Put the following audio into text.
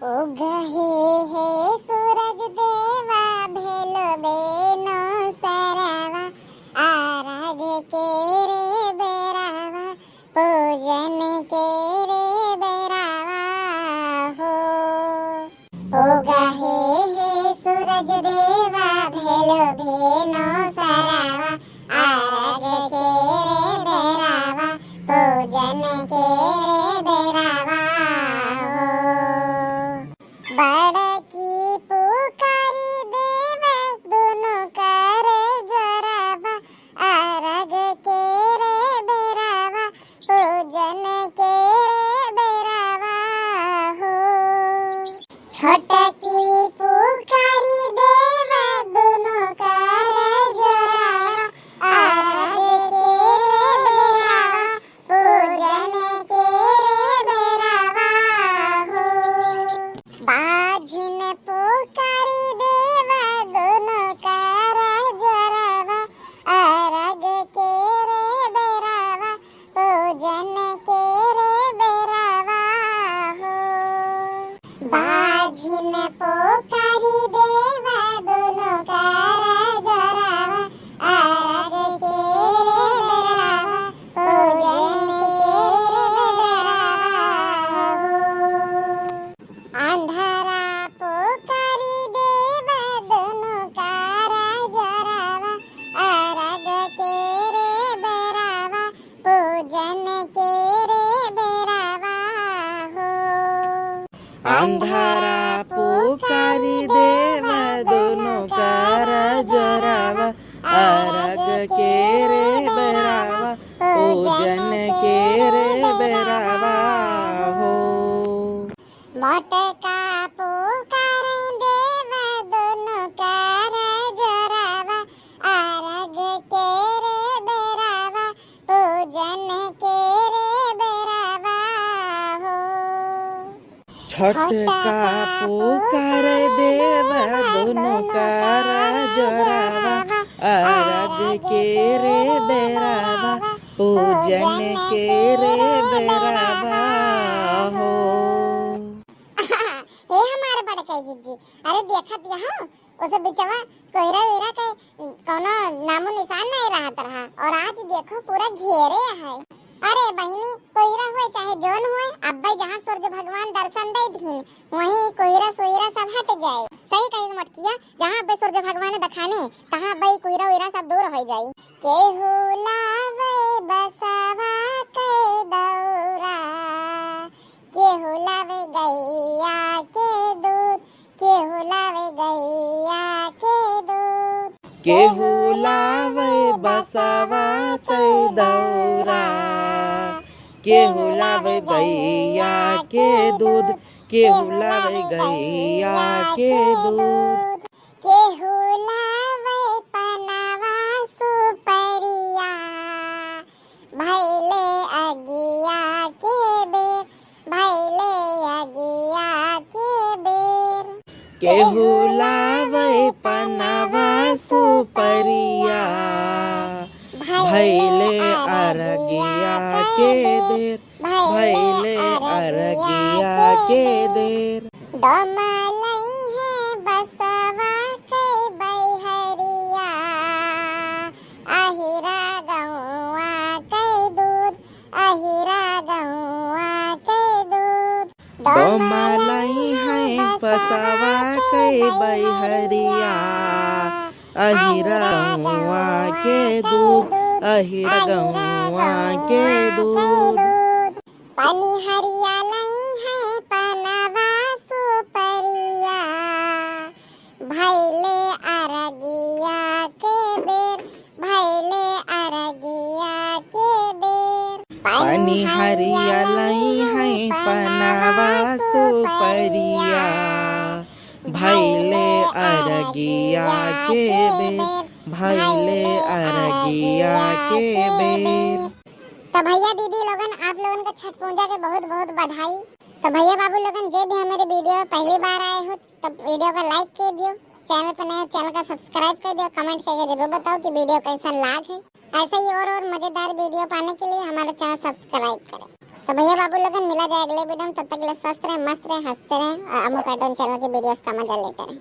ओ गहे हे सूरज देवा भेलो बेनो सरवा आराग के रे बेरावा पूजन के रे बेरावा हो। ओ गहे हे सूरज देवा भेलो बेनो सरवा आराग के रे बेरावा पूजन के रे बेरावा हो। बड़की पुकारी देवा दोनों कर जोरावा आरग के रे बेरावा पूजन के रे बेरावा हो। छोटकी पुकारी देवा दोनों कर जोरावा आरग के रे बेरावा पूजन के रे बेरावा हो। बाझिन पुकारी देवा दोनों कर जोरावा आरग के रे बेरावा पूजन के रे बेरावा हो। बाझिन पुकारी देवा दोनों कर जोरावा आरग के रे बेरावा पूजन के रे बेरावा हो। अंधारा पुकारी देवा दोनों कर जोरावा आरग के रे बेरावा पूजन के रे बेरावा हो। अंधारा पुकारी देवा दोनों कर जोरावा आरग के रे बेरावा पूजन के रे बेरावा हो। मोटका पुकार देवा दोनों कर जोरावा आरग के रे बेरावा पूजन के रे बेरावा हो। छठका पुकार देवा दोनों कर जोरावा आरग के रे बेरावा पूजन के रे बेरावा हो। हे हमारे बड़का जीजी, अरे देखत यहाँ उसे बिचवा कोयरा वेरा के कोनो नामो निशान नहीं रहत रहा और आज देखो पूरा घेरे है। अरे बहिनी कोयरा हुए चाहे जोन हुए अब्बा जहाँ सूरज भगवान दर्शन दे दीन वहीं कोयरा सोयरा सब हट जाए। सही कही मटकिया, जहाँ अब्बे सूरज भगवान दखाने तहाँ अब्बा कोयरा वेरा सब दूर हो जाए। केहू लावे बसवा के दौरा केहू लावे गैया के दूध केहू लावे गैया के दूध केहू लावे बसवा के दौरा केहू लावे गैया के दूध केहू लावे गैया के दूध केहू लावे पनावा सुपरिया भैले अगिया के बेर भैले अगिया के बेर केहू लावे पनावा सुपरिया भैले अरगिया के देर भैले अरगिया के देर। डोमलई है बसवा के बैहरिया अहिरा गौआ के दूध अहिरा गौआ के दूध डोमलई है बसवा के बैहरिया अहिरा गौआ के दूध अहिरा गौआ के दूध। पानी हरियालई है पनावा सुपरिया भैले अरगिया के बेर भैले अरगिया के बेर। पानी हरियालई है पनावा सुपरिया भैले अरगिया के बेर भैले अरगिया के बेर। तो भैया दीदी लोगन आप लोगन का छठ पूजा के बहुत बहुत बधाई। तो भैया बाबू लोगन जे भी हमारे वीडियो पहली बार आए हो तो वीडियो को लाइक कर दियो, चैनल पर नए चैनल का सब्सक्राइब कर दियो, कमेंट करके जरूर बताओ कि वीडियो कैसा लाग है। ऐसा ही और मजेदार वीडियो पाने के लिए हमारा चैनल सब्सक्राइब करें। तो भैया बाबू लोगन मिला जाए अगले वीडियो में, तब तक के लिए स्वस्थ रहे, मस्त रहे, हंसते रहे, अमू कार्टून चैनल की वीडियोस का मजा लेते रहे।